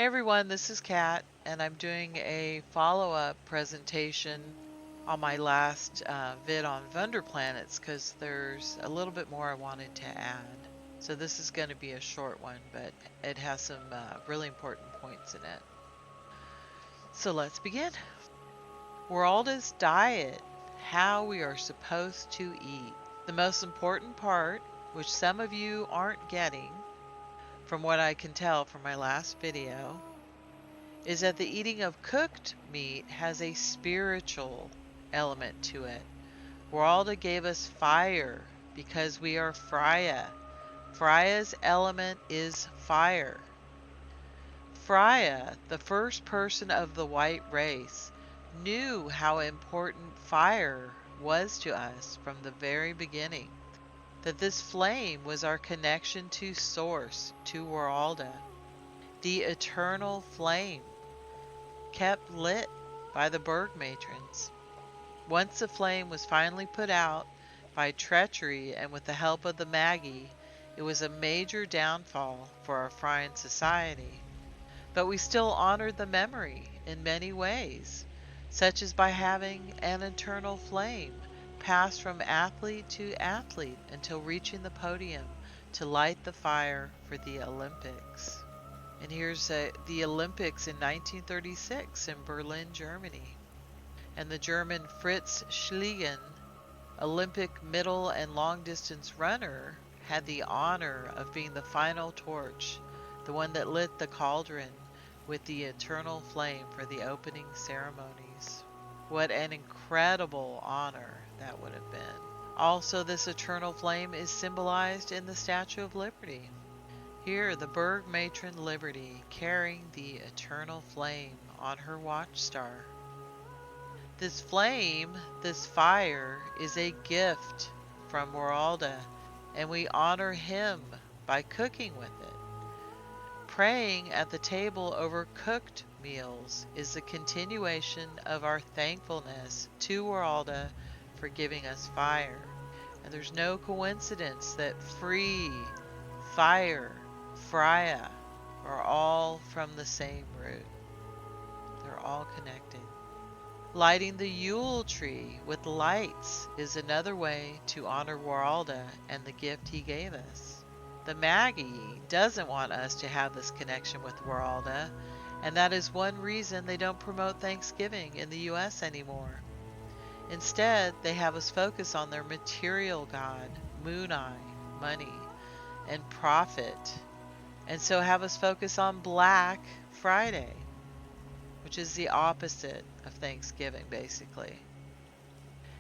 everyone, this is Kat, and I'm doing a follow-up presentation on my last vid on Vonderplanitz because there's a little bit more I wanted to add. So this is going to be a short one, but it has some really important points in it. So let's begin. Wralda's diet, how we are supposed to eat. The most important part, which some of you aren't getting, from what I can tell from my last video, is that the eating of cooked meat has a spiritual element to it. Wralda gave us fire because we are Frya. Frya's element is fire. Frya, the first person of the white race, knew how important fire was to us from the very beginning. That this flame was our connection to Source, to Wralda. The eternal flame, kept lit by the Berg matrons. Once the flame was finally put out by treachery and with the help of the Magi, it was a major downfall for our Fryan society. But we still honored the memory in many ways, such as by having an eternal flame pass from athlete to athlete until reaching the podium to light the fire for the Olympics. And here's the Olympics in 1936 in Berlin, Germany. And the German Fritz Schliegen, Olympic middle and long distance runner, had the honor of being the final torch, the one that lit the cauldron with the eternal flame for the opening ceremonies. What an incredible honor that would have been. Also, this eternal flame is symbolized in the Statue of Liberty. Here, the Berg matron Liberty carrying the eternal flame on her watchstar. This flame, this fire, is a gift from Wralda, and we honor him by cooking with it. Praying at the table over cooked meals is the continuation of our thankfulness to Wralda for giving us fire. And there's no coincidence that free, fire, Frya are all from the same root. They're all connected. Lighting the Yule tree with lights is another way to honor Wralda and the gift he gave us. The Magi doesn't want us to have this connection with Wralda, and that is one reason they don't promote Thanksgiving in the US anymore. Instead, they have us focus on their material god, Moon Eye, money, and profit, and so have us focus on Black Friday, which is the opposite of Thanksgiving, basically.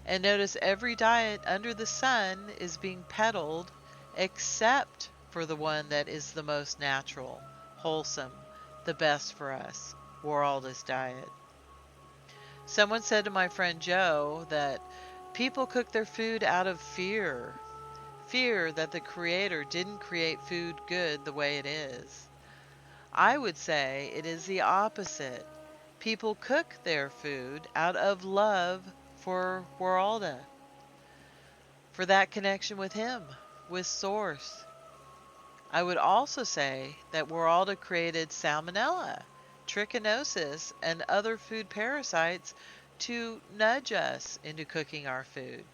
And notice every diet under the sun is being peddled except for the one that is the most natural, wholesome, the best for us, Wralda's diet. Someone said to my friend Joe that people cook their food out of fear. Fear that the Creator didn't create food good the way it is. I would say it is the opposite. People cook their food out of love for Wralda, for that connection with him, with Source. I would also say that Wralda created salmonella, trichinosis, and other food parasites to nudge us into cooking our food.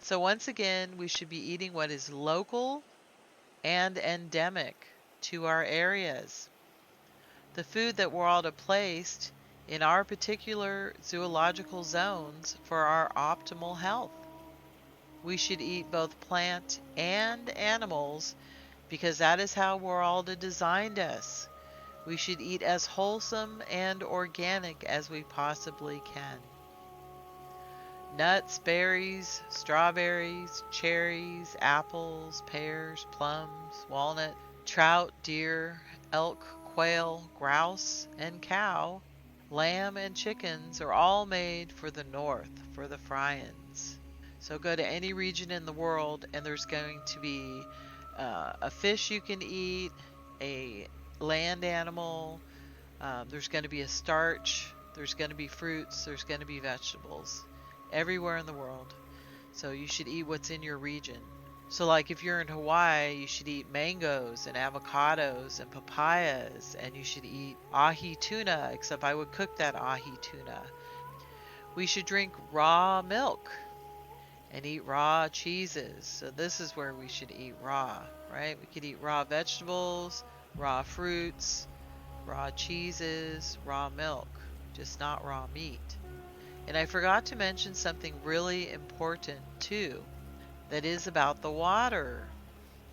So once again, we should be eating what is local and endemic to our areas. The food that Wralda placed in our particular zoological zones for our optimal health. We should eat both plant and animals because that is how Wralda designed us. We should eat as wholesome and organic as we possibly can. Nuts, berries, strawberries, cherries, apples, pears, plums, walnut, trout, deer, elk, quail, grouse, and cow, lamb, and chickens are all made for the north, for the Fryans. So go to any region in the world and there's going to be a fish you can eat, a land animal, there's going to be a starch, there's going to be fruits, there's going to be vegetables everywhere in the world. So you should eat what's in your region. So like if you're in Hawaii, you should eat mangoes and avocados and papayas, and you should eat ahi tuna, except I would cook that ahi tuna. We should drink raw milk and eat raw cheeses. So this is where we should eat raw, right? We could eat raw vegetables, raw fruits, raw cheeses, raw milk, just not raw meat. And I forgot to mention something really important too, that is about the water.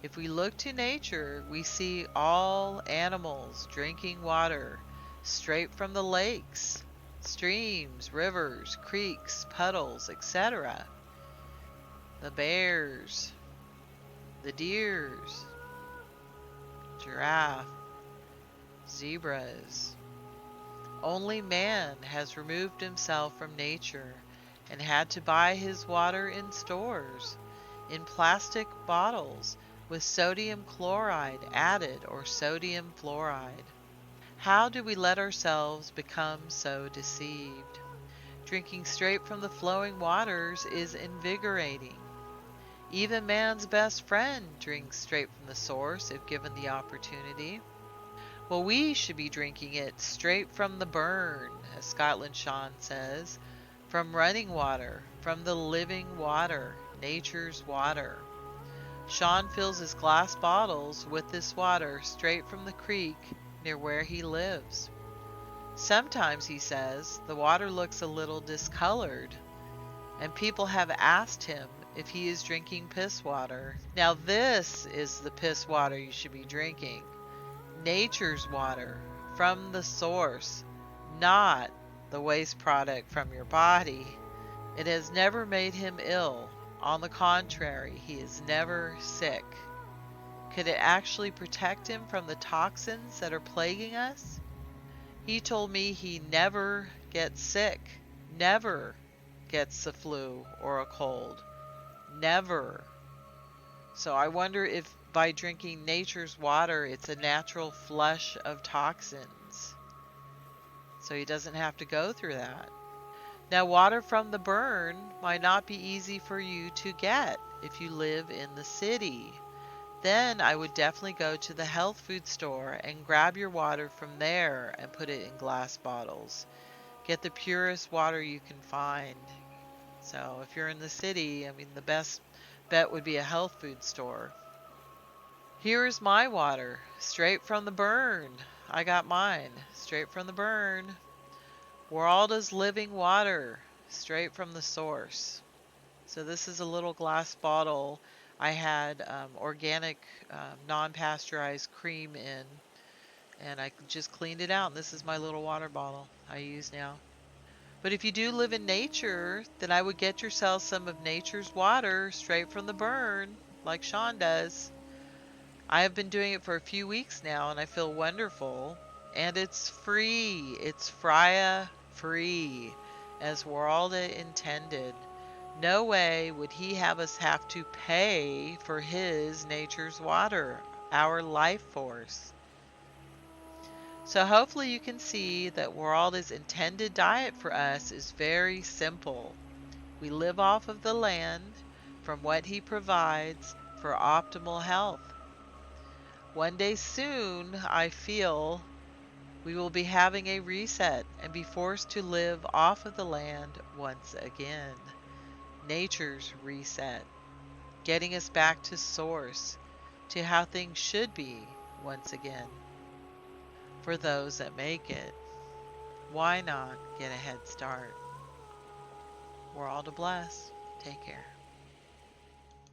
If we look to nature, we see all animals drinking water straight from the lakes, streams, rivers, creeks, puddles, etc. The bears, the deers, giraffe, zebras. Only man has removed himself from nature and had to buy his water in stores, in plastic bottles with sodium chloride added or sodium fluoride. How do we let ourselves become so deceived? Drinking straight from the flowing waters is invigorating. Even man's best friend drinks straight from the source if given the opportunity. Well, we should be drinking it straight from the burn, as Scotland Sean says, from running water, from the living water, nature's water. Sean fills his glass bottles with this water straight from the creek near where he lives. Sometimes, he says, the water looks a little discolored, and people have asked him if he is drinking piss water. Now this is the piss water you should be drinking. Nature's water from the source, not the waste product from your body. It has never made him ill. On the contrary, he is never sick. Could it actually protect him from the toxins that are plaguing us? He told me he never gets sick, never gets the flu or a cold, never. So I wonder if by drinking nature's water, it's a natural flush of toxins. So he doesn't have to go through that. Now, water from the burn might not be easy for you to get if you live in the city. Then I would definitely go to the health food store and grab your water from there and put it in glass bottles. Get the purest water you can find. So if you're in the city, I mean, the best bet would be a health food store. Here is my water, straight from the burn. I got mine, straight from the burn. Wralda's living water, straight from the source. So this is a little glass bottle. I had organic, non-pasteurized cream in, and I just cleaned it out. And this is my little water bottle I use now. But if you do live in nature, then I would get yourself some of nature's water straight from the burn, like Sean does. I have been doing it for a few weeks now, and I feel wonderful. And it's free. It's Frya free, as Wralda intended. No way would he have us have to pay for his nature's water, our life force. So hopefully you can see that Wralda's intended diet for us is very simple. We live off of the land from what he provides for optimal health. One day soon, I feel, we will be having a reset and be forced to live off of the land once again. Nature's reset, getting us back to source, to how things should be once again. For those that make it, why not get a head start? We're all to bless. Take care.